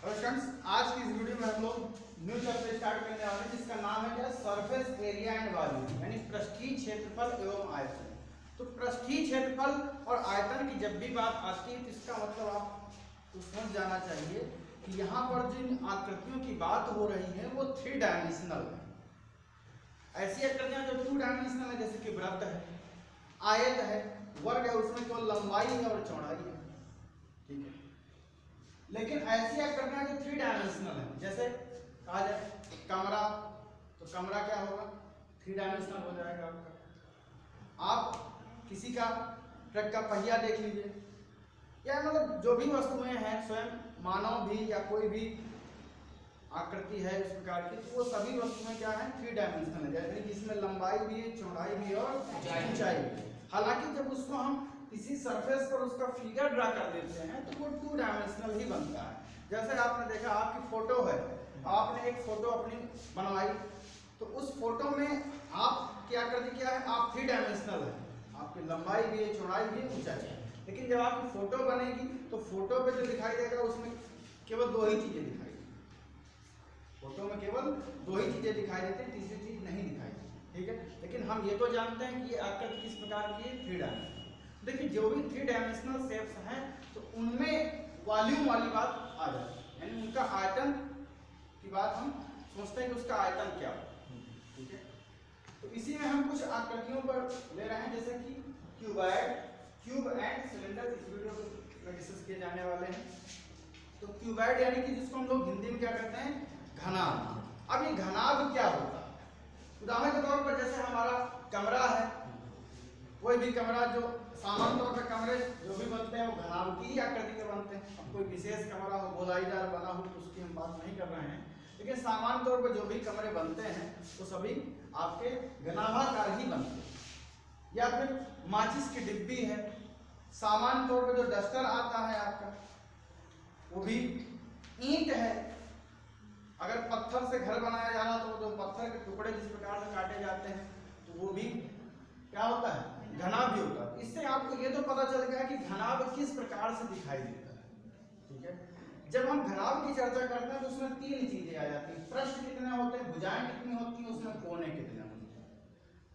और फ्रेंड्स आज की इस वीडियो में हम लोग न्यू चैप्टर स्टार्ट करने वाले हैं जिसका नाम है क्या, सरफेस एरिया एंड वॉल्यूम, यानी पृष्ठीय क्षेत्रफल एवं आयतन। तो पृष्ठीय क्षेत्रफल और आयतन की जब भी बात आती है तो इसका मतलब आपको समझ जाना चाहिए कि यहाँ पर जिन आकृतियों की बात हो रही है वो 3 डायमेंशनल है। ऐसी आकृतियां जो 2 डायमेंशनल है, जैसे कि वृत्त है, आयत है, वर्ग है, उसमें केवल लंबाई है और चौड़ाई है, ठीक है। लेकिन ऐसी आकृतियां जो 3 डायमेंशनल है, जैसे कहा जाए कमरा, तो कमरा क्या होगा, 3 डायमेंशनल हो जाएगा आपका। आप किसी का ट्रक का पहिया देख लीजिए, या मतलब जो भी वस्तुएं हैं, स्वयं मानव भी या कोई भी आकृति है इस प्रकार की, तो वो सभी वस्तुएं क्या है, 3 डायमेंशनल है, जैसे जिसमें लंबाई भी है, चौड़ाई भी और ऊंचाई भी। हालांकि जब उसको हम किसी सरफेस पर उसका फिगर ड्रा कर देते हैं तो वो 2 डायमेंशनल ही बनता है। जैसे आपने देखा, आपकी फोटो है, आपने एक फोटो अपनी बनवाई, तो उस फोटो में आप क्या आकृति क्या है, आप 3 डायमेंशनल है, आपकी लंबाई भी है, चौड़ाई भी है, ऊंचाई है। लेकिन जब आपकी फोटो बनेगी तो फोटो पे जो दिखाई देगा उसमें केवल 2 ही चीजें दिखाई देगी। फोटो में केवल 2 ही चीजें दिखाई देती है, तीसरी चीज नहीं दिखाई देती, ठीक है। लेकिन हम ये तो जानते हैं कि ये आकृति किस प्रकार की है, 3 डायमेंशनल। देखिए जो भी 3 डायमेंशनल शेप्स हैं तो उनमें वॉल्यूम वाली बात आ जाती है, यानी उनका आयतन की बात हम सोचते हैं कि उसका आयतन क्या हो, ठीक है। तो इसी में हम कुछ आकृतियों पर ले रहे हैं, जैसे कि क्यूबॉइड, क्यूब एंड सिलेंडर, इस वीडियो में डिस्कस किए जाने वाले हैं। तो क्यूबॉइड यानी कि जिसको हम लोग हिंदी में क्या कहते हैं, घनाभ। अब ये घनाभ क्या होता है, उदाहरण के तौर पर जैसे हमारा कमरा है, कोई भी कमरा जो सामान्य तौर पर कमरे जो भी बनते हैं वो घनाभ की ही आकृति के बनते हैं। अब कोई विशेष कमरा हो, गोलाईदार बना हो, तो उसकी हम बात नहीं कर रहे हैं, लेकिन सामान्य तौर पर जो भी कमरे बनते हैं वो सभी आपके घनाभाकार ही बनते हैं। या फिर माचिस की डिब्बी है, सामान्य तौर पर जो डस्टर आता है आपका वो भी ईंट है। अगर पत्थर से घर बनाया जा रहा तो जो पत्थर के टुकड़े जिस प्रकार से काटे जाते हैं तो वो भी क्या होता है, घनाभ भी होता है। इससे आपको ये तो पता चल गया कि घनाभ किस प्रकार से दिखाई देता है, ठीक है। जब हम घनाभ की चर्चा करते हैं तो उसमें 3 चीजें आ जाती हैं, पृष्ठ कितने होते हैं, भुजाएं कितनी होती हैं, उसमें कोने कितने होते हैं,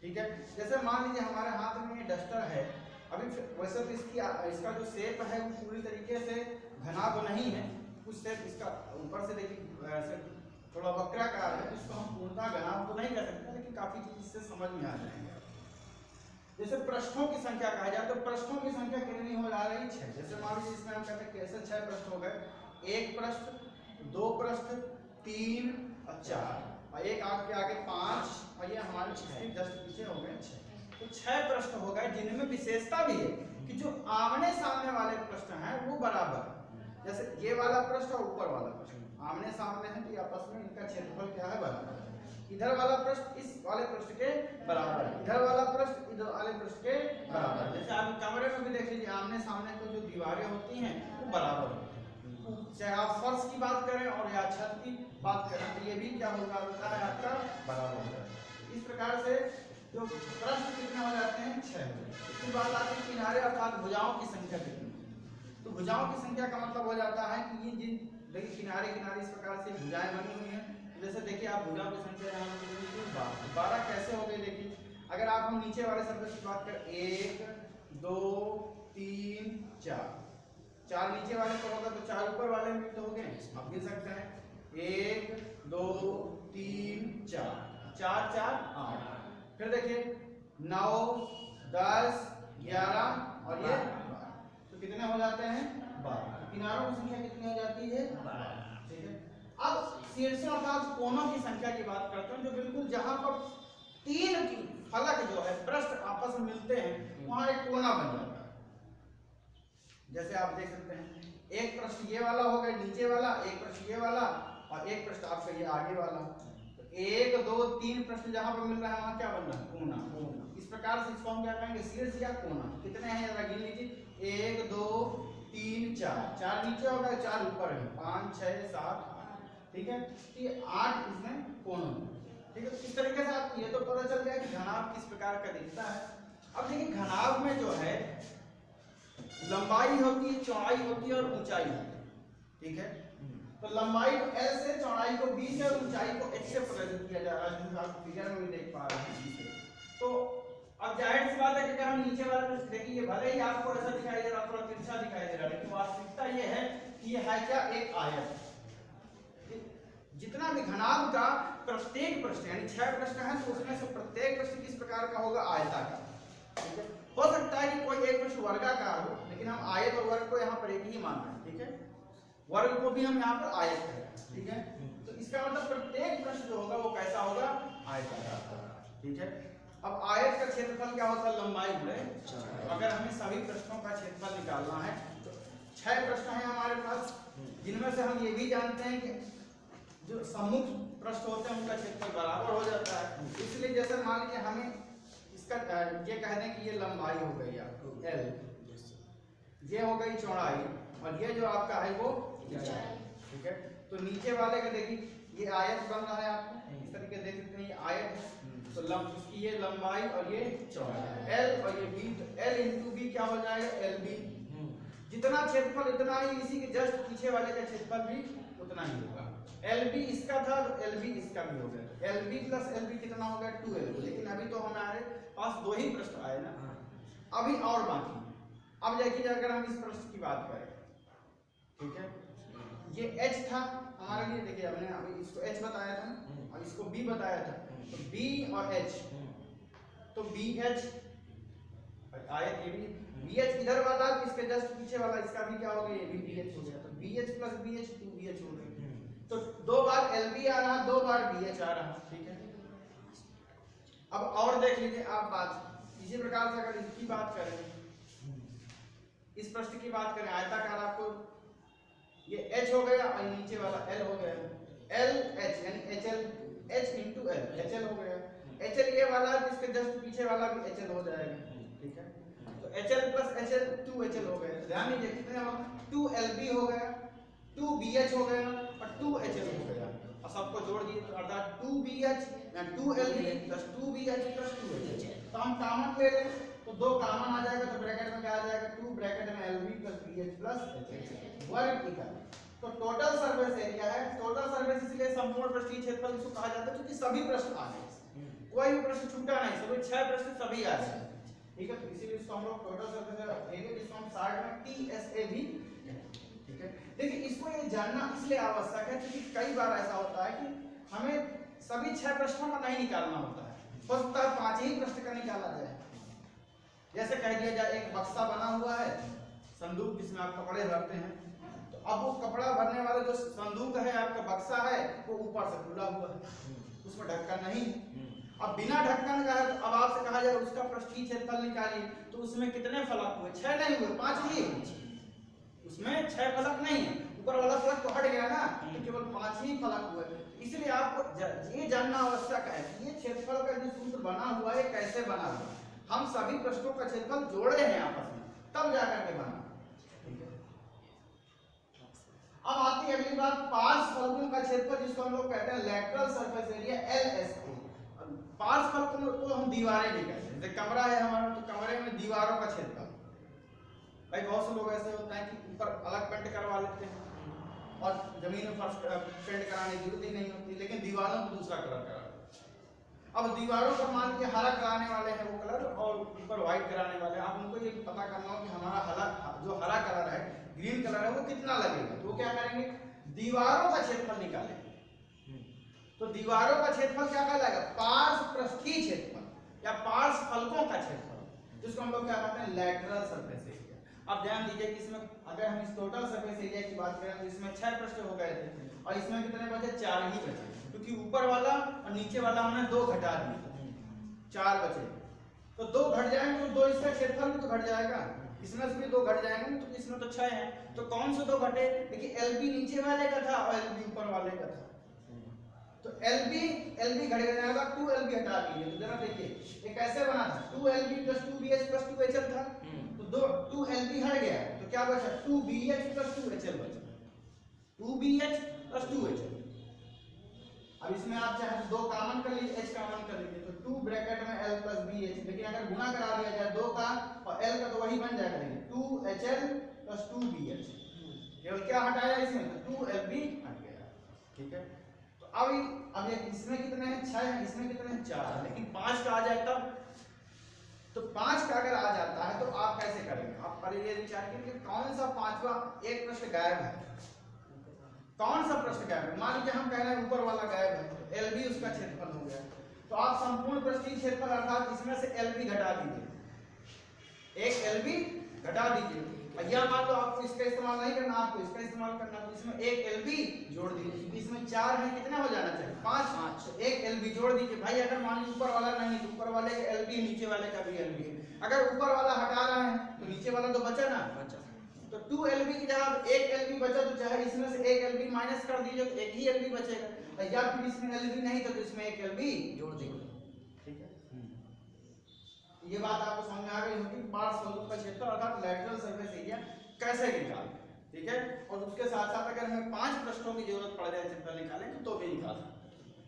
ठीक है। जैसे मान लीजिए हमारे हाथ में ये डस्टर है, अभी वैसे तो इसका जो शेप है वो पूरी तरीके से घनाभ नहीं है, कुछ शेप इसका ऊपर से देखिए ऐसे थोड़ा वक्राकार है, इसको हम पूर्णतः घनाभ तो नहीं कर सकते, लेकिन काफी चीज इससे समझ में आ जाएंगे। जैसे पृष्ठों की संख्या कहा जाए तो पृष्ठों की संख्या कितनी हो जा रही, 6। जैसे मान लीजिए इसमें हम कहते हैं कैसे 6 पृष्ठ हो गए, 1 पृष्ठ, 2 पृष्ठ, 3 और 4, और एक आपके आगे 5, और ये हमारे 6 जस्ट पीछे हो गए 6। तो 6 पृष्ठ हो गए, जिनमें विशेषता भी है कि जो आमने सामने वाले पृष्ठ हैं वो बराबर है। जैसे ये वाला पृष्ठ और ऊपर वाला पृष्ठ आमने सामने है तो आपस में इनका क्षेत्रफल क्या है, बराबर है। इधर वाला पृष्ठ इस वाले पृष्ठ के बराबर है, इधर वाला पृष्ठ इधर वाले पृष्ठ के बराबर है। जैसे आप कमरे में भी देख लीजिए, आमने सामने को जो दीवारें होती हैं वो बराबर होती हैं, चाहे आप फर्श की बात करें और या छत की बात करें तो ये भी क्या होगा, होता है आपका बराबर होता है। इस प्रकार से जो पृष्ठ कितने हो जाते हैं, 6। इसकी बात आती है किनारे अर्थात भुजाओं की संख्या कितनी, तो भुजाओं की संख्या का मतलब हो जाता है कि ये जिन देखिए किनारे किनारे इस प्रकार से भुजाएं बनी हुई हैं, जैसे देखिए आप भुजाओं की संख्या यहाँ 12 कैसे हो गई। देखिए अगर आप हम नीचे वाले सरफेस की बात करें, 1 2 3 4 नीचे वाले पर होगा तो 4 ऊपर वाले में तो हो गए, आप गिन सकते हैं 1 2 3 4 4 8। फिर देखिए 9 10 11 और ये 12, तो कितने हो जाते हैं, 12। किनारों की संख्या कितनी हो जाती है, 12, ठीक है। अब शीर्षों अर्थात कोनों की संख्या की बात करते हैं, जो बिल्कुल जहां पर 3 की फलक जो है पृष्ठ आपस में मिलते हैं वहां एक कोना बन जाता है। जैसे आप देख सकते हैं एक पृष्ठ ये वाला हो गया नीचे वाला, एक पृष्ठ ये वाला और एक पृष्ठ आपका ये आगे वाला। तो 1 2 3 पृष्ठ जहां पर मिल रहा है वहां क्या बन रहा है, कोना। इस प्रकार से इसको हम क्या कहेंगे, शीर्ष या कोना। कितने हैं जरा गिन लीजिए, 1 2 3 4 नीचे हो गए, 4 ऊपर है, 5 6 7 8, ठीक है। तो ये 8 इसमें कोनों में, ठीक है। इस तरीके से आपको ये तो पता चल गया कि घनाभ किस प्रकार का दिखता है। अब देखिए घनाभ में जो है लंबाई होती है, चौड़ाई होती है और ऊंचाई होती है, ठीक है। तो लंबाई को L से, चौड़ाई को B से और ऊंचाई को H से प्रदर्शित किया जा रहा है, जो आप फिगर में भी देख पा रहे हैं। तो अब जाहिर सी बात है कि अगर हम नीचे वाला पृष्ठ देखिए, ये भले ही आपको ऐसा दिखाई दे रहा, थोड़ा तिरछा दिखाई दे रहा, लेकिन वास्तविकता ये है कि ये है क्या, एक आयत। जितना भी घनाभ का प्रत्येक पृष्ठ, यानी 6 पृष्ठ हैं, तो उसमें से प्रत्येक पृष्ठ किस प्रकार का होगा, आयताकार। ठीक है, हो सकता है कि कोई एक पृष्ठ वर्गाकार हो, लेकिन हम आयत और वर्ग को यहाँ पर एक ही मान रहे हैं। ठीक है, वर्ग को भी हम यहाँ पर आयत कह रहे हैं। ठीक है, तो इसका मतलब प्रत्येक पृष्ठ जो होगा वो कैसा होगा, आयताकार। ठीक है, अब आयत का क्षेत्रफल क्या होता है, लंबाई गुणे। अगर हमें सभी पृष्ठों का क्षेत्रफल निकालना है तो 6 पृष्ठ हैं हमारे पास, जिनमें से हम ये भी जानते हैं कि जो सम्मुख पृष्ठ होते हैं उनका क्षेत्रफल बराबर हो जाता है। इसलिए जैसे मान लीजिए हमें इसका ये कह दें कि ये लंबाई हो गई आपको L, ये हो गई चौड़ाई, और ये जो आपका है वो ऊंचाई। ठीक है, तो नीचे वाले का देखिए, ये आयत बन रहा है, आपको इस तरीके देख सकते हैं, ये आयत है, तो इसकी ये लंबाई और ये चौड़ाई L और ये B, तो L इंटू B क्या हो जाएगा, LB। जितना क्षेत्रफल इतना ही, इसी के जस्ट पीछे वाले का क्षेत्रफल भी उतना ही होगा। LB इसका था तो LB इसका भी हो गया, LB प्लस LB कितना हो गया, 2LB। लेकिन अभी तो हमारे पास 2 ही पृष्ठ आए ना, अभी और बाकी। अब देखिए अगर हम इस पृष्ठ की बात करें, ठीक है, ये H था हमारे लिए, देखिए हमने अभी इसको H बताया था और इसको B बताया था, तो B और H, तो BH आयत ये भी, BH इधर वाला, इसके जस्ट पीछे वाला इसका भी क्या हो गया, ये भी BH हो गया, तो BH प्लस BH 2BH हो गया। तो 2 बार LB आ रहा, 2 बार BH आ रहा। ठीक है, अब और देख लीजिए आप बात इसी प्रकार से, अगर इसकी बात करें, इस पृष्ठ की बात करें, आयताकार, आपको ये H हो गया और नीचे वाला L हो गया, LH यानी HL, H into L, HL हो गया। HL ये वाला, जिसके जस्ट पीछे वाला भी HL हो जाएगा। ठीक है, तो HL प्लस HL 2HL हो गया। ध्यान दीजिए कितने हो, 2LB हो गया, 2BH हो गया और 2HL हो गया, और सबको जोड़ दिए तो अर्थात 2BH या 2LB plus 2BH plus 2HL। तो हम कॉमन ले लें तो 2 कॉमन आ जाएगा, तो ब्रैकेट में क्या आ जाएगा, 2 ब्रैकेट में LB plus BH plus HL वर्ग इकाई। तो टोटल सरफेस एरिया है, टोटल सरफेस इसलिए संपूर्ण पृष्ठीय क्षेत्रफल इसको कहा जाता है क्योंकि सभी पृष्ठ आ गए, कोई भी पृष्ठ छूटा नहीं, सभी 6 पृष्ठ सभी आ गए। ठीक है, तो इसीलिए इसको हम लोग टोटल सरफेस एरिया, जिसको हम शॉर्ट में TSA भी। ठीक है, देखिए इसको ये जानना इसलिए आवश्यक है क्योंकि कई बार ऐसा होता है कि हमें सभी 6 पृष्ठों का नहीं निकालना होता है, हो सकता है 5 ही पृष्ठ का निकाला जाए। जैसे कह दिया जाए एक बक्सा बना हुआ है, संदूक जिसमें आप कपड़े भरते हैं, तो अब वो कपड़ा भरने वाला जो संदूक है, आपका बक्सा है, वो ऊपर से खुला हुआ है, उसमें ढक्कन नहीं। अब बिना ढक्कन का है, तो अब आपसे कहा जाए उसका पृष्ठीय क्षेत्रफल निकालिए, तो उसमें कितने फलक हुए, 6 नहीं हुए, 5 ही, उसमें 6 फलक नहीं है, ऊपर वाला फलक तो हट गया ना, तो केवल 5 ही फलक हुए। इसलिए आपको ये जानना आवश्यक है कि ये क्षेत्रफल का जो सूत्र बना हुआ है कैसे बना हुआ है। हम सभी पृष्ठों का क्षेत्रफल जोड़े हैं आपस में, तब जाकर के बना। ठीक है, अब आती है अगली बात, पार्श्व फलकों का क्षेत्रफल, जिसको हम लोग कहते हैं लेटरल सरफेस एरिया, LSA। पार्श्व फलकों को हम दीवारें भी कहते हैं, जैसे कमरा है हमारा, तो कमरे में दीवारों का क्षेत्रफल। भाई बहुत से लोग ऐसे होते हैं कि ऊपर अलग पेंट करवा लेते हैं और जमीन में फर्श पेंट कराने की जरूरत ही नहीं होती, लेकिन दीवारों को दूसरा कलर करा। अब दीवारों पर मान लीजिए हरा कराने वाले हैं वो कलर, और ऊपर व्हाइट कराने वाले हैं, आप उनको ये पता करना हो कि हमारा जो हरा कलर है, ग्रीन कलर है, वो कितना लगेगा। तो क्या करेंगे, दीवारों का क्षेत्रफल निकालेंगे। तो दीवारों का क्षेत्रफल क्या कहलाएगा, पार्श्व पृष्ठीय क्षेत्रफल या पार्श्व फलकों का क्षेत्रफल, जिसको हम लोग क्या कहते हैं, लेटरल सरफेस एरिया। अब ध्यान दीजिए कि इसमें अगर हम इस टोटल सरफेस एरिया की बात करें तो इसमें 6 पृष्ठ हो गए थे, और इसमें कितने बचे, 4 ही बचे, क्योंकि ऊपर वाला और नीचे वाला हमने 2 घटा दिए, 4 बचे। तो 2 घट जाएंगे तो 2 इसका क्षेत्रफल भी तो घट जाएगा, इसमें से भी 2 घट जाएंगे, तो इसमें तो 6 हैं, तो कौन से 2 घटे, देखिए LB नीचे वाले का था और LB ऊपर वाले का था, तो LB घट जाएगा, 2LB हटा दीजिए। तो जरा देखिए ये कैसे बना था, 2LB plus 2BH plus 2HL था, तो 2LB हट गया, तो क्या बचा, 2BH प्लस 2HL बचा, 2BH प्लस 2HL। अब इसमें आप चाहे तो 2 कॉमन कर लीजिए, H कॉमन कर लीजिए, तो 2 ब्रैकेट में L प्लस BH, लेकिन अगर गुणा करा दिया जाए 2 का और L का, तो वही बन जाएगा, देखिए 2HL प्लस 2BH। केवल क्या हटाया इसमें, 2LB हटाया। ठीक है। तो अब ये इसमें कितने हैं 6 हैं, इसमें कितने हैं 4 हैं, लेकिन 5 का आ जाए तब, तो 5 का अगर आ जाता है तो आप कैसे करेंगे? आप पहले ये विचार कीजिए कौन सा पांचवा एक प्रश्न गायब है, कौन सा प्रश्न गायब है? मान लीजिए हम कह रहे हैं ऊपर वाला गायब है, तो LB उसका क्षेत्रफल हो गया, तो आप संपूर्ण पृष्ठीय क्षेत्रफल अर्थात इसमें से LB घटा दीजिए, एक LB घटा दीजिए। या मान लो आपको इसका इस्तेमाल नहीं करना, आपको इसका इस्तेमाल करना, तो इसमें एक LB जोड़ दीजिए, इसमें 4 है, कितना हो जाना चाहिए 5, तो एक LB जोड़ दीजिए। भाई अगर मान लीजिए ऊपर वाला नहीं, तो ऊपर वाले का LB नीचे वाले का भी LB है, अगर ऊपर वाला हटा रहे हैं तो नीचे वाला तो बचा ना, तो 2 LB की जगह एक LB बचा, तो चाहे इसमें से एक LB माइनस कर दीजिए तो एक ही LB बचेगा, या फिर इसमें LB नहीं तो इसमें एक LB जोड़ दीजिए। ठीक है, ये बात आपको समझ में आ गई होगी पार्श्व का क्षेत्र अर्थात लेटरल सरफेस एरिया कैसे निकालें। ठीक है, और उसके साथ साथ अगर हमें 5 प्रश्नों की जरूरत पड़ जाए क्षेत्रफल निकालें तो भी निकाल सकते हैं।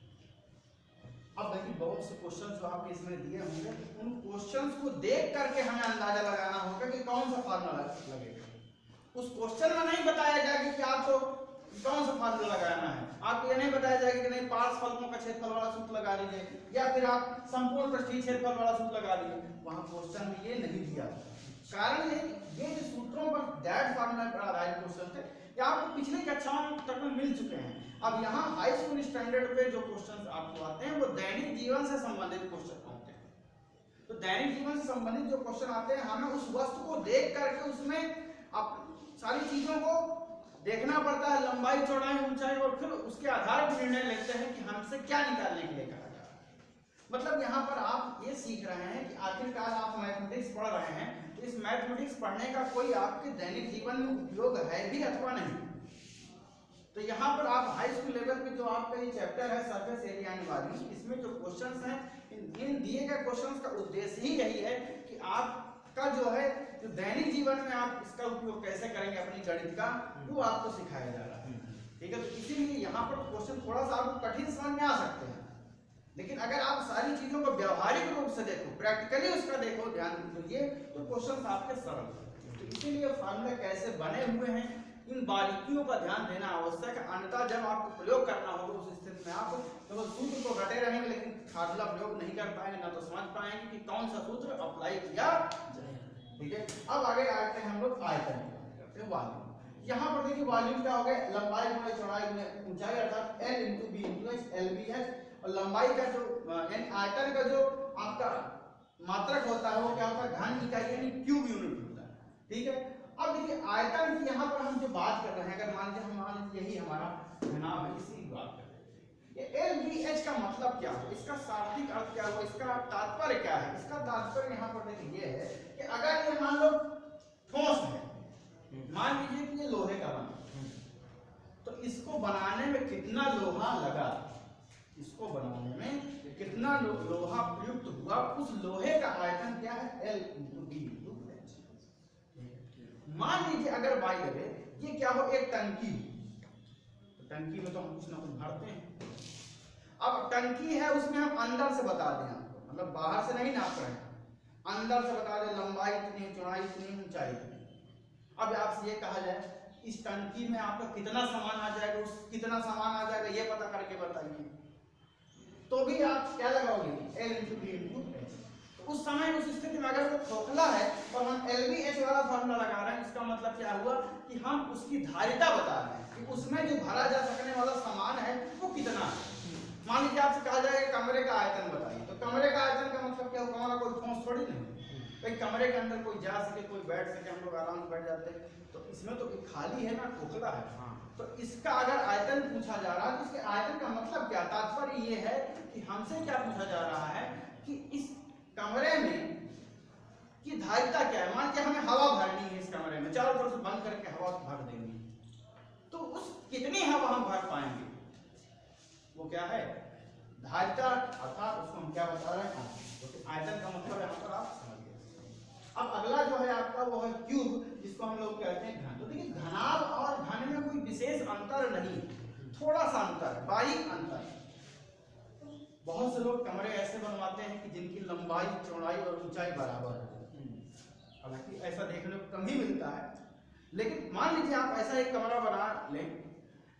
अब देखिए बहुत से क्वेश्चंस जो आपके इसमें दिए होंगे, उन क्वेश्चंस को देख करके हमें अंदाजा लगाना होगा कि कौन सा फार्मूला लगेगा। उस क्वेश्चन में नहीं बताया जाएगा कि आपको कौन सा फार्मूला लगाना है, आपको ये नहीं बताया जाएगा कि नहीं पार्श्वफलकों का क्षेत्रफल वाला सूत्र लगा लीजिए, या फिर आप संपूर्ण पृष्ठीय क्षेत्रफल वाला सूत्र लगा लीजिए, वहां क्वेश्चन में ये नहीं दिया। कारण ये जो सूत्रों पर दैट फार्मूला पर आधारित क्वेश्चन थे, ये आपको पिछली कक्षाओं तक में मिल चुके हैं। अब यहाँ हाई स्कूल स्टैंडर्ड पे जो क्वेश्चन आपको आते हैं वो दैनिक जीवन से संबंधित क्वेश्चन आते हैं। तो दैनिक जीवन से संबंधित जो क्वेश्चन आते हैं, हमें उस वस्तु को देख करके उसमें आप सारी चीजों को देखना पड़ता है, लंबाई चौड़ाई ऊंचाई, और फिर उसके आधार पर निर्णय लेते हैं कि हमसे क्या निकालने के लिए कहा जा रहा है। मतलब यहाँ पर आप ये सीख रहे हैं कि आखिरकार आप मैथमेटिक्स पढ़ रहे हैं, तो इस मैथमेटिक्स पढ़ने का कोई आपके दैनिक जीवन में उपयोग है भी अथवा नहीं। तो यहाँ पर आप हाई स्कूल लेवल पे जो आपका ये चैप्टर है सरफेस एरिया एंड वॉल्यूम, इसमें जो क्वेश्चंस हैं, इन दिए गए क्वेश्चंस का उद्देश्य ही यही है कि आपका जो है जो दैनिक जीवन में आप इसका उपयोग कैसे करेंगे अपनी गणित का, वो आपको सिखाया जा रहा है। ठीक है, तो इसीलिए यहाँ पर क्वेश्चन थोड़ा सा आपको कठिन समझ में आ सकते हैं, लेकिन अगर आप सारी चीजों को व्यवहारिक रूप से देखो, प्रैक्टिकली उसका देखो, ध्यान दीजिए, तो क्वेश्चन आपके सरल हैं। तो इसीलिए फार्मूले कैसे बने हुए हैं, इन बारीकियों का ध्यान देना आवश्यक है, अन्यथा जब आपको प्रयोग करना होगा उस स्थिति में आप केवल सूत्र को रटे रहेंगे लेकिन फार्मूला प्रयोग नहीं कर पाएंगे, ना तो समझ पाएंगे कि कौन सा सूत्र अप्लाई किया जाए। ठीक है, अब आगे आते हैं हम लोग आयतन करते हैं, वॉल्यूम। यहाँ पर देखिए वॉल्यूम क्या हो गया, लंबाई गुणा चौड़ाई गुणा ऊंचाई अर्थात L × B × H LBH, और लंबाई का जो यानी आयतन का जो आपका मात्रक होता है वो क्या होता है, घन इकाई यानी क्यूब यूनिट होता है। ठीक है, अब देखिए आयतन की यहाँ पर हम जो बात कर रहे हैं, अगर मान लीजिए हम मान लीजिए यही हमारा घनाभ है, इसी की बात कर रहे हैं, ये LBH का मतलब क्या है, इसका शाब्दिक अर्थ क्या हुआ, इसका तात्पर्य क्या है? इसका तात्पर्य यहाँ पर देखिए ये है कि अगर ये मान लो ठोस है, मान लीजिए कि ये लोहे का बना, तो इसको बनाने में कितना लोहा लगा, इसको बनाने में कितना लोहा प्रयुक्त हुआ, उस लोहे का आयतन क्या है, L × B × H। मान लीजिए अगर बाई लगे ये क्या हो, एक टंकी, तो टंकी में तो हम कुछ ना कुछ भरते हैं। अब टंकी है, उसमें हम अंदर से बता दें आपको, मतलब बाहर से नहीं नाप रहे हैं, अंदर से बता दें लंबाई इतनी, चौड़ाई इतनी, ऊंचाई इतनी। अब आपसे ये कहा जाए इस टंकी में आपका कितना सामान आ जाएगा, उस कितना सामान आ जाएगा ये पता करके बताइए, तो भी आप क्या लगाओगे, L × B × H। तो उस समय उस स्थिति में अगर वो खोखला है और हम LBH वाला फॉर्मूला लगा रहे हैं, इसका मतलब क्या हुआ कि हम उसकी धारिता बता रहे हैं कि उसमें जो भरा जा सकने वाला सामान है वो कितना है। मान लीजिए आपसे कहा जाएगा कमरे का आयतन बताइए, तो कमरे का आयतन का मतलब क्या होगा, हमारा कोई ठोस थोड़ी नहीं, भाई कमरे के अंदर कोई जा सके, कोई बैठ सके, हम लोग आराम से बैठ जाते हैं, तो इसमें तो खाली है ना, खोखला है। तो इसका अगर आयतन पूछा जा रहा है तो इसके आयतन का मतलब क्या, तात्पर्य ये है कि हमसे क्या पूछा जा रहा है कि इस कमरे में की धारिता क्या है। मान लीजिए हमें हवा भरनी है, इस कमरे में चारों तरफ से बंद करके हवा भर देंगे, तो उस कितनी हवा हम भर पाएंगे, वो क्या है, धारिता, अर्थात उसको हम क्या बता रहे हैं, आयतन का मतलब यहाँ पर आप समझ गए। अब अगला जो है आपका वो है क्यूब, जिसको हम लोग कहते हैं घन। तो देखिए घनाभ और घन में कोई विशेष अंतर नहीं, थोड़ा सा अंतर, बारीक अंतर। बहुत से लोग कमरे ऐसे बनवाते हैं कि जिनकी लंबाई, चौड़ाई और ऊंचाई बराबर है, हालांकि ऐसा देखने को कम ही मिलता है, लेकिन मान लीजिए आप ऐसा एक कमरा बना लें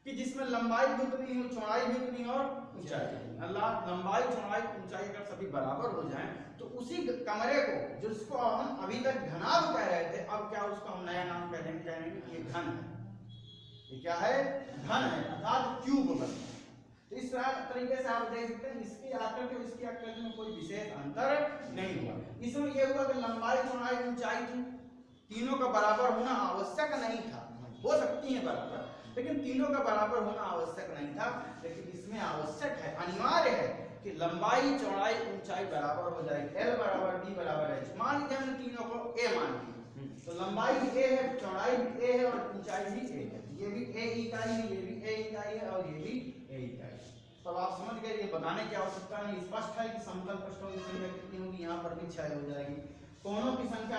कि जिसमें लंबाई भी उतनी हो, चौड़ाई भी उतनी और ऊंचाई भी। लंबाई चौड़ाई ऊंचाई अगर सभी बराबर हो जाएं तो उसी कमरे को, जिसको हम अभी तक घनाभ कह रहे थे, अब क्या उसको हम नया नाम कहेंगे ये घन है। ये क्या है? घन है, अर्थात क्यूब बनता है। तो इस तरीके से आप देख सकते हैं इसकी आकृति और इसकी आकृति में कोई विशेष अंतर नहीं हुआ। इसमें यह हुआ कि लंबाई चौड़ाई ऊंचाई थी, तीनों का बराबर होना आवश्यक नहीं था। हो सकती है बराबर, लेकिन तीनों का बराबर होना आवश्यक नहीं था। लेकिन इसमें आवश्यक है, अनिवार्य है कि लंबाई चौड़ाई ऊंचाई बराबर हो जाएगी। L बराबर D बराबर H। मान लीजिए हमने तीनों को A मान लिया, तो लंबाई भी A है, चौड़ाई भी A है और ऊंचाई भी A है। ये भी A इकाई है, ये भी A इकाई है और ये भी A इकाई है। तब आप समझ गए, ये बताने की आवश्यकता नहीं, स्पष्ट है कि समतल पृष्ठों की संख्या कितनी होगी, यहाँ पर भी 6 हो जाएगी। कोणों की संख्या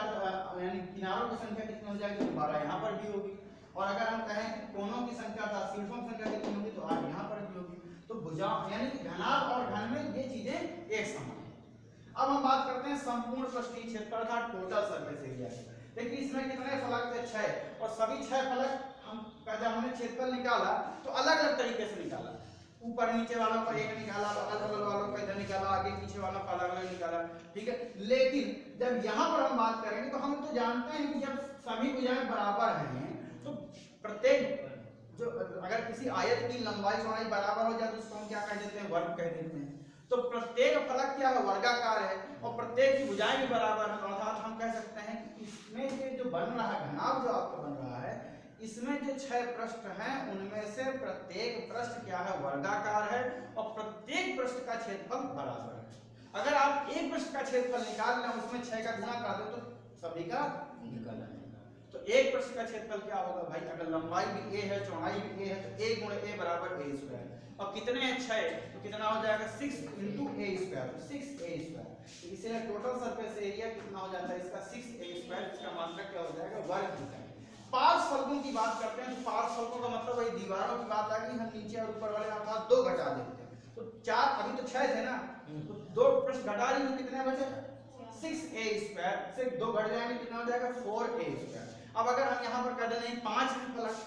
यानी किनारों की संख्या कितनी हो जाएगी, 12 यहाँ पर भी होगी। और अगर हम कहें कि कोणों की संख्या था, शीर्षों की संख्या कितनी होगी, तो 8 यहाँ पर भी होगी। तो भुजा यानी कि घनाभ और घन में ये चीजें एक समान है। अब हम बात करते हैं संपूर्ण पृष्ठीय क्षेत्रफल अर्थात टोटल सरफेस एरिया। देखिए इसमें कितने फलक थे, 6, और सभी 6 फलक जब हमने क्षेत्रफल निकाला तो अलग अलग तरीके से निकाला। ऊपर नीचे वालों का एक निकाला, अगल बगल वालों का इधर निकाला, आगे पीछे वालों का अलग अलग निकाला, ठीक है। लेकिन जब यहाँ पर हम बात करेंगे तो हम तो जानते हैं कि जब सभी भुजाएं बराबर हैं तो प्रत्येक जो अगर किसी आयत की लंबाई चौड़ाई बराबर हो जाए तो उसको हम क्या कह देते हैं, वर्ग कह देते हैं। तो प्रत्येक फलक क्या है, वर्गाकार है, और प्रत्येक की भुजाएं भी बराबर है। अर्थात हम कह सकते हैं कि इसमें ये जो बन रहा है घनाभ, जो आपका बन रहा है, इसमें जो 6 पृष्ठ हैं उनमें से प्रत्येक पृष्ठ क्या है, वर्गाकार है, और प्रत्येक पृष्ठ का क्षेत्रफल बराबर है। अगर आप एक पृष्ठ का क्षेत्रफल निकाल लें, उसमें 6 का गुणा कर दो तो सभी का निकल जाएगा। तो एक पृष्ठ का क्षेत्रफल क्या होगा भाई, अगर लंबाई भी a है, चौड़ाई भी a है, तो a गुणे a बराबर a स्क्वायर। और कितने हैं, 6, तो कितना हो जाएगा, 6 × a स्क्वायर, 6a स्क्वायर। तो इसे टोटल सरफेस एरिया कितना हो जाता है इसका, 6a स्क्वायर। इसका मात्रक क्या हो जाएगा, वर्ग मीटर। पार्श्वफलकों की बात करते हैं तो पार्श्वफलकों का मतलब वही दीवारों की बात आ गई। हम नीचे और ऊपर वाले अर्थात 2 घटा देते हैं, तो 4, अभी तो 6 थे ना, तो 2 पृष्ठ घटा ली तो कितने बचे, 6a स्क्वायर से 2 घट जाएंगे, कितना हो जाएगा, 4a स्क्वायर। अब अगर हम यहाँ पर कर दें 5 फलक,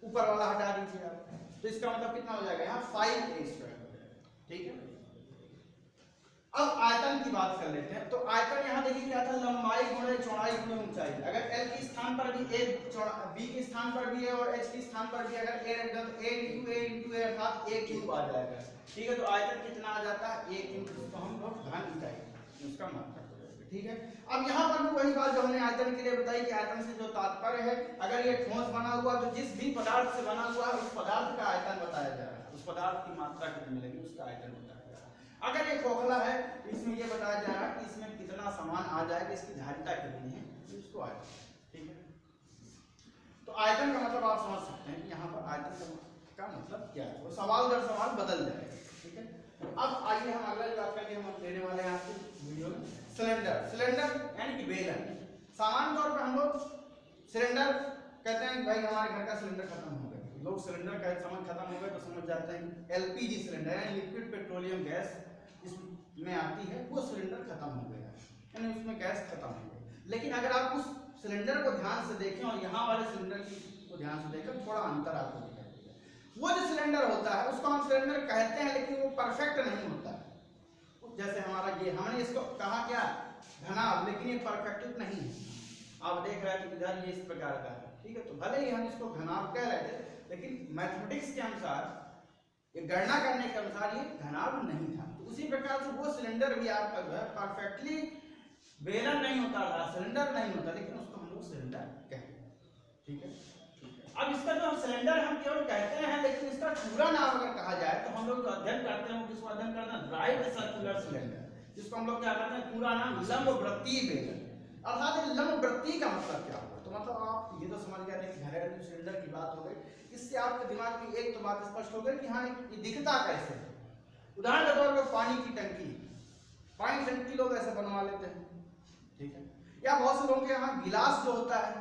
ऊपर वाला हटा दीजिए आप, तो इसका मतलब कितना हो जाएगा, यहाँ 5a स्क्वायर हो जाएगा, ठीक है। अब आयतन की बात कर लेते हैं। तो आयतन यहाँ देखिए क्या था, लंबाई गुणे चौड़ाई गुणे ऊंचाई। अगर L के स्थान पर भी A, B के स्थान पर भी है और H के स्थान पर भी अगर A रख दो तो A × A अर्थात A क्यूब आ जाएगा, ठीक है। तो आयतन कितना आ जाता है, A क्यूब, जिसको हम लोग घन इकाई उसका मात्रक हो जाएगा, ठीक है। अब यहाँ पर भी वही बात जो हमने आयतन के लिए बताई कि आयतन से जो तात्पर्य है, अगर ये ठोस बना हुआ तो जिस भी पदार्थ से बना हुआ है उस पदार्थ का आयतन बताया जा रहा है, उस पदार्थ की मात्रा कितनी मिलेगी उसका आयतन बताया जा रहा है। अगर ये खोखला है इसमें ये बताया जा रहा है कि इसमें कितना सामान आ जाएगा, इसकी धारिता कितनी है, इसको आयतन, ठीक है। तो आयतन का मतलब आप समझ सकते हैं कि यहाँ पर आयतन का मतलब क्या है, वो सवाल दर सवाल बदल जाएगा, ठीक है। अब आइए हम अगला बात करके हम लेने वाले हैं आपको वीडियो में सिलेंडर। सिलेंडर यानी कि बेलन। सामान्य तौर पर हम लोग सिलेंडर कहते हैं भाई हमारे घर का सिलेंडर खत्म हो गया, लोग सिलेंडर का समझ खत्म हो गया तो समझ जाते हैं LPG सिलेंडर यानी लिक्विड पेट्रोलियम गैस इसमें आती है, वो सिलेंडर खत्म हो गया, यानी उसमें गैस खत्म हो गई। लेकिन अगर आप उस सिलेंडर को ध्यान से देखें और यहाँ वाले सिलेंडर को ध्यान से देखें, थोड़ा अंतर आपको दिखाई देगा। वो जो सिलेंडर होता है उसको हम सिलेंडर कहते हैं, लेकिन वो परफेक्ट नहीं होता है। जैसे हमारा ये, हमने इसको कहा क्या, घनाभ, लेकिन ये परफेक्ट नहीं है। आप देख रहे हैं कि इधर ये इस प्रकार का है, ठीक है। तो भले ही हम इसको घनाभ कह रहे थे, लेकिन मैथमेटिक्स के अनुसार, ये गणना करने के अनुसार ये घनाभ नहीं था। तो उसी प्रकार से वो सिलेंडर भी आपका जो है परफेक्टली बेलन नहीं होता था, सिलेंडर नहीं होता, लेकिन उसको हम लोग सिलेंडर कहते हैं, ठीक है। अब इसका जो सिलेंडर हम केवल कहते हैं, लेकिन इसका पूरा नाम अगर कहा जाए तो हम लोग जो अध्ययन करते हैं किसको अध्ययन करते हैं, राइट सर्कुलर सिलेंडर, जिसको हम लोग क्या कहते हैं, पूरा नाम लंबवृत्तीय बेलन। अर्थात लंबवृत्तीय का मतलब क्या होगा, तो मतलब आप ये तो समझ गए कि घरेलू सिलेंडर की बात हो गई। इससे आपके दिमाग में एक तो बात स्पष्ट हो गई कि हाँ ये दिखता कैसे है। उदाहरण के तौर पर पानी की टंकी, पानी की टंकी लोग ऐसे बनवा लेते हैं, ठीक है। या बहुत से लोगों के यहाँ गिलास जो होता है,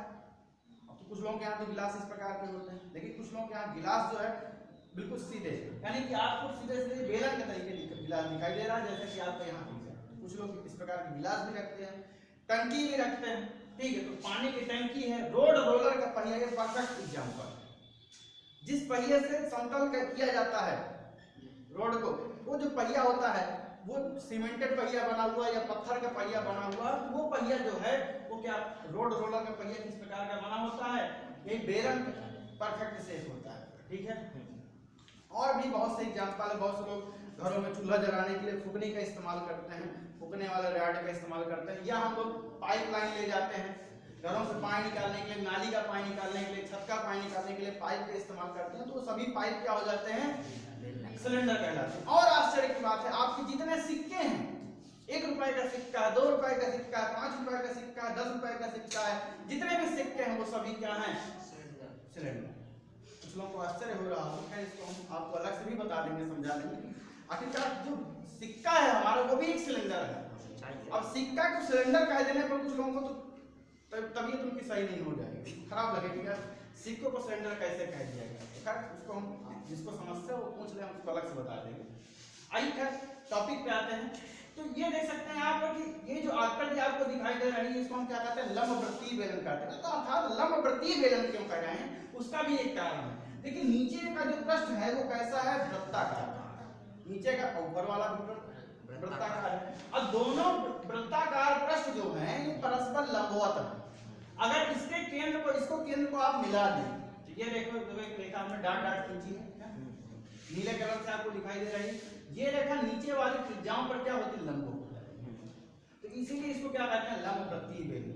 तो कुछ लोगों के यहाँ तो गिलास इस प्रकार के होते हैं, लेकिन कुछ लोगों के यहाँ गिलास जो है बिल्कुल सीधे, यानी कि आपको सीधे सीधे बेलन के तरीके गिलास दिखाई दे रहा है, जैसे कि आपको यहाँ दिख रहा है। कुछ लोग इस प्रकार के गिलास भी रखते हैं, टंकी भी रखते हैं, ठीक है। तो पानी की टंकी है, रोड रोलर का पहिया, ये परफेक्ट एग्जाम्पल। जिस पहिए से समतल किया जाता है रोड को, वो जो पहिया होता है वो सीमेंटेड पहिया बना हुआ या पत्थर का पहिया बना हुआ, वो पहिया जो है वो क्या रोड रोलर का पहिया किस प्रकार का बना होता है, ये बेलन परफेक्ट शेप होता है। ठीक है, और भी बहुत से एग्जाम्पल है। बहुत से लोग घरों में चूल्हा जलाने के लिए फुकनी का इस्तेमाल करते हैं, फुकने वाला रॉड का इस्तेमाल करते हैं, या हम लोग पाइपलाइन ले जाते हैं घरों से पानी निकालने के लिए, नाली का पानी निकालने के लिए, छत का पानी निकालने के लिए पाइप का इस्तेमाल करते हैं, तो वो सभी पाइप क्या हो जाते हैं, सिलेंडर कहलाते हैं। और आश्चर्य की बात है, आपके जितने सिक्के हैं, 1 रुपए का सिक्का है, 2 रुपए का सिक्का है, 5 रुपए का सिक्का है, 10 रुपए का सिक्का है, जितने भी सिक्के हैं वो सभी क्या हैं, सिलेंडर। कुछ लोगों को आश्चर्य हो रहा है, इसको हम आपको अलग से भी बता देंगे, समझा देंगे। आखिरकार जो सिक्का है हमारा वो भी एक सिलेंडर है। अब सिक्का को सिलेंडर कह देने पर कुछ लोगों को तो तबीयत उनकी सही नहीं हो जाएगी, खराब लगेगी यार, सिक्कों को सिलेंडर कैसे कह दिया गया। उसको हम जिसको समस्या वो पूछ ले, हम उसको अलग से बता देंगे। आइए खैर टॉपिक पे आते हैं। तो ये देख सकते हैं आप कि ये जो आकृति आपको दिखाई दे रही है, इसको हम क्या कहते हैं, लंबवृत्तीय बेलन कहते हैं। तो अर्थात लंबवृत्तीय बेलन क्यों कह रहे हैं, उसका भी एक कारण है। देखिए नीचे का जो पृष्ठ है वो कैसा है, वृत्ताकार, नीचे का ऊपर वाला वृत्ताकार है, और दोनों वृत्ताकार पृष्ठ जो हैं ये परस्पर लंबवत है। अगर इसके केंद्र को, इसको केंद्र को आप मिला दें, ये देखो एक रेखा हमने डाट डाट खींची है, नीले कलर से आपको दिखाई दे रही है, ये रेखा नीचे वाली त्रिज्याओं पर क्या होती है, लंब होती है। तो इसीलिए इसको क्या कहते हैं, लंबवृत्तीय बेलन।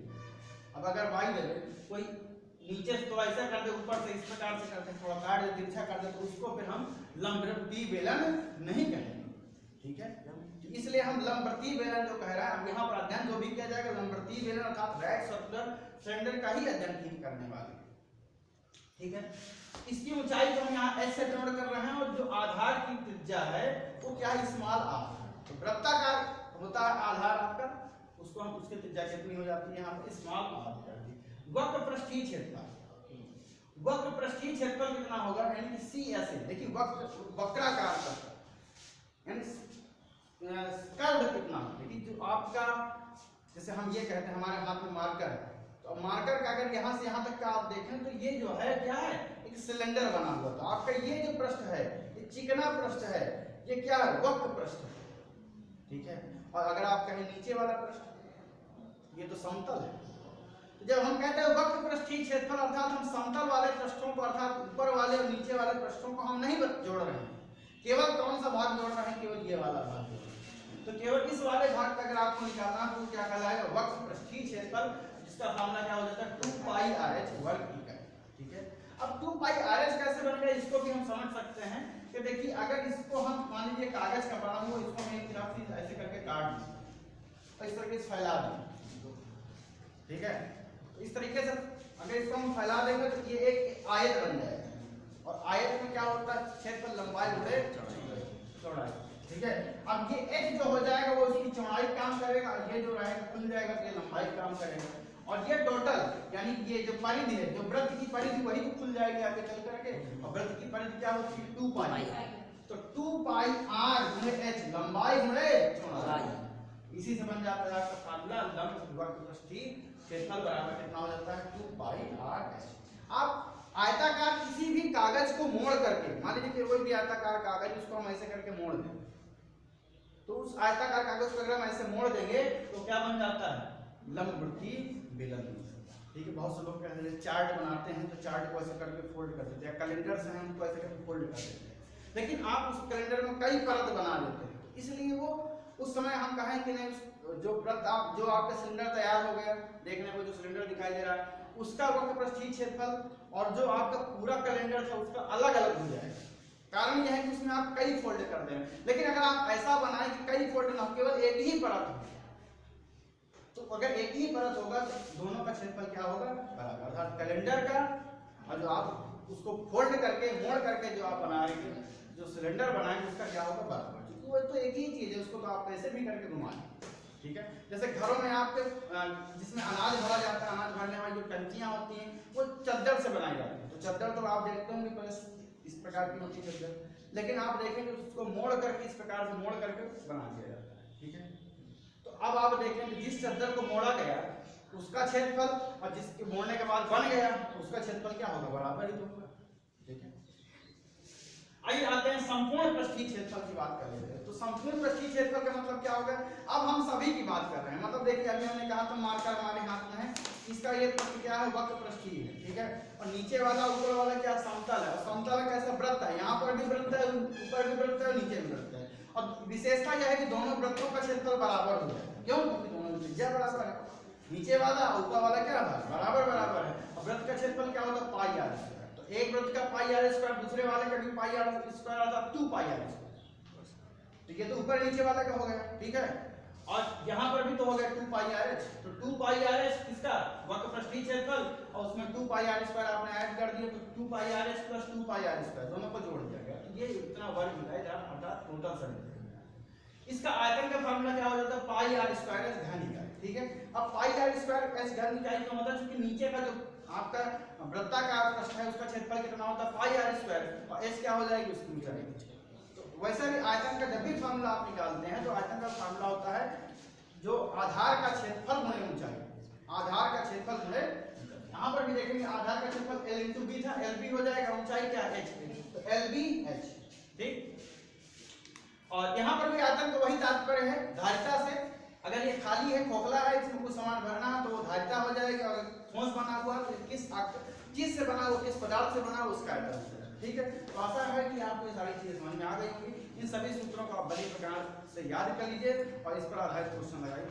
अब अगर वाई ले कोई नीचे से तो ऐसा कर दे, ऊपर से इस प्रकार से करते थोड़ा काट दे, तिरछा कर दे, तो उसको फिर हम लंबवृत्तीय बेलन नहीं कहेंगे। ठीक है, इसलिए हम लंबवृत्तीय बेलन जो कह रहे हैं, अब यहाँ पर अध्ययन जो भी किया जाएगा लंबवृत्तीय बेलन अर्थात राइट सर्कुलर सिलेंडर का ही अध्ययन करने वाले। ठीक है, इसकी ऊंचाई को हम यहाँ एच से डिनोट कर रहे हैं, और जो आधार की त्रिज्या है वो क्या है, स्मॉल आर। तो वृत्ताकार होता है आधार आपका, उसको हम उसकी त्रिज्या कितनी हो जाती है, यहाँ पर स्मॉल आर कर दी। वक्र पृष्ठीय क्षेत्रफल, वक्र पृष्ठीय क्षेत्रफल कितना होगा, यानी कि सी एस ए। देखिए वक्राकार का यानी कर्व कितना, देखिए जो आपका, जैसे हम ये कहते हैं हमारे हाथ में मार्कर है, तो मार्कर का अगर यहाँ से यहाँ तक का आप देखें तो ये जो है क्या है, एक सिलेंडर बना हुआ। तो आपका ये जो पृष्ठ है ये चिकना पृष्ठ है, ये क्या है, वक्र पृष्ठ है। ठीक है, और अगर आप कहें नीचे वाला पृष्ठ, ये तो समतल है। तो जब हम कहते हैं वक्र पृष्ठीय क्षेत्रफल, अर्थात हम समतल वाले पृष्ठों को, अर्थात ऊपर वाले और नीचे वाले पृष्ठों को हम नहीं जोड़ रहे हैं, केवल कौन सा भाग जोड़ रहे हैं, केवल ये वाला भाग। तो केवल इस वाले भाग का अगर आपको निकालना है तो क्या कहलाएगा, वक्र पृष्ठीय क्षेत्रफल, जिसका फॉर्मूला क्या हो जाता है, 2 पाई आरएच वर्ग इकाई। ठीक है, अब 2 पाई आरएच कैसे बनेगा, इसको भी हम समझ सकते हैं कि देखिए अगर इसको हम मान लीजिए कागज का बना हुआ, इसको हम एक तरफ से ऐसे करके काट दें और इस तरीके से फैला दें। ठीक है, तो इस तरीके से अगर इसको हम फैला देंगे तो ये एक आयत बन जाएगा, और आयत में क्या होता है, क्षेत्रफल लंबाई गुणे चौड़ाई। ठीक है, अब ये h जो हो जाएगा वो इसकी चौड़ाई काम करेगा, ये जो रहेगा खुल जाएगा तो ये लंबाई काम करेगा, और ये टोटल यानी ये जो परिधि है, जो वृत्त की परिधि वही तो खुल जाएगी आगे चल करके, और वृत्त की परिधि क्या होती है, 2 पाई। तो 2 पाई r गुणे h, लंबाई गुणे चौड़ाई, इसी से बन जाता है आपका फार्मूला, लंब वक्र पृष्ठीय क्षेत्रफल बराबर कितना हो जाता है, 2 पाई r h। आप आयताकार किसी भी कागज को मोड़ करके, मान लीजिए कोई भी आयताकार कागज, उसको हम ऐसे करके मोड़ दें, तो उस आयताकार कागज को अगर हम ऐसे मोड़ देंगे तो क्या बन जाता है, लंबवृत्तीय बेलन। ठीक है, बहुत से लोग कहते हैं चार्ट बनाते हैं तो चार्ट को ऐसे करके फोल्ड कर देते हैं, कैलेंडर से हम उसको ऐसे करके फोल्ड कर देते हैं, लेकिन आप उस कैलेंडर में कई परत बना देते हैं, इसलिए वो उस समय हम कहें कि नहीं, जो व्रत आप जो आपका सिलेंडर तैयार हो गया, देखने को जो सिलेंडर दिखाई दे रहा है उसका वक्र पृष्ठीय क्षेत्रफल और जो आपका पूरा कैलेंडर था उसका अलग अलग हो जाएगा। कारण यह है कि उसमें आप कई फोल्ड कर दे रहे हैं, लेकिन अगर आप ऐसा बनाएं कि कई फोल्ड ना, केवल एक ही परत हो, तो अगर एक ही परत होगा तो दोनों का क्षेत्रफल क्या होगा, बराबर, अर्थात कैलेंडर का और जो आप उसको फोल्ड करके मोड़ करके जो आप बना रहे हैं, जो सिलेंडर बनाएंगे उसका क्या होगा, बराबर, क्योंकि वो तो एक ही चीज है, उसको तो आप ऐसे भी करके घुमा लें। ठीक है, जैसे घरों में आपके जिसमें अनाज भरा जाता है, अनाज भरने वाली जो टंकियां होती हैं वो चद्दर से बनाई जाती है, तो चद्दर तो आप देखते होंगे पहले इस प्रकार की होती है चद्दर, लेकिन आप देखेंगे उसको मोड़ करके इस प्रकार से मोड़ करके बना दिया जाता है। ठीक है, तो अब आप देखेंगे जिस चद्दर को मोड़ा गया उसका क्षेत्रफल और जिसके मोड़ने के बाद बन गया उसका क्षेत्रफल क्या होगा, बराबर ही होगा। ठीक है, संपूर्ण पृष्ठीय क्षेत्रफल की बात कर लेते हैं। तो संपूर्ण पृष्ठीय क्षेत्रफल का मतलब क्या होगा, अब हम सभी की बात कर रहे हैं, मतलब देखिए अभी हमने कहा था मार्कर हमारे हाथ में है, इसका ये पृष्ठ क्या है, वक्र पृष्ठीय है, ठीक है। और नीचे वाला ऊपर वाला क्या समतल है, और समतल कैसा वृत्त है, यहाँ पर भी वृत्त है, ऊपर भी वृत्त है और नीचे भी वृत्त है। और विशेषता यह है कि दोनों वृत्तों का क्षेत्रफल बराबर हो जाए, क्यों, क्योंकि दोनों में त्रिज्या बराबर है, नीचे वाला ऊपर वाला क्या है, बराबर बराबर है। और वृत्त का क्षेत्रफल क्या होता है, पाई आर स्क्वायर। तो एक वृत्त का पाई आर स्क्वायर, दूसरे वाले का भी पाई आर स्क्वायर आता है 2 पाई आर स्क्वायर। तो ये तो ऊपर नीचे वाला का हो गया, ठीक है। और यहाँ पर भी तो हो गया 2 पाई आर एच, तो 2 पाई आर एच किसका, वक्र पृष्ठीय क्षेत्रफल, और उसमें 2 पाई आर स्क्वायर आपने ऐड कर दिया, तो 2 pi r h plus 2 pi r square दोनों को जोड़ दिया गया, तो ये इतना वर्ग मिला है अर्थात टोटल सर। इसका आयतन का फार्मूला क्या हो जाता है, पाई आर स्क्वायर एच घन इकाई, ठीक है। अब पाई आर स्क्वायर एच घन इकाई का मतलब क्योंकि नीचे का जो आपका वृत्ताकार पृष्ठ है उसका क्षेत्रफल कितना होता है, पाई आर स्क्वायर, और एच क्या हो जाएगी उसकी ऊंचाई। तो वैसे भी आयतन का जब भी फार्मूला आप निकालते हैं तो आयतन का फार्मूला होता है जो आधार का क्षेत्रफल गुणे ऊंचाई, आधार का क्षेत्रफल गुणे, यहाँ पर भी देखेंगे आधार का क्षेत्रफल l इंटू बी था, एल बी हो जाएगा, ऊंचाई क्या h, तो एल बी एच, ठीक। और यहाँ पर भी आयतन का वही तात्पर्य है, धारिता से, अगर ये खाली है, खोखला है, इसमें कुछ सामान भरना है तो वो धारिता हो जाएगी, और ठोस बना हुआ तो किस चीज से बना हुआ, किस पदार्थ से बना हुआ उसका आयतन, ठीक है। तो आशा है कि आपको ये सारी चीजें समझ में आ गई होंगी। इन सभी सूत्रों को आप बड़े प्रकार से याद कर लीजिए और इस पर आधारित क्वेश्चन लगाइए।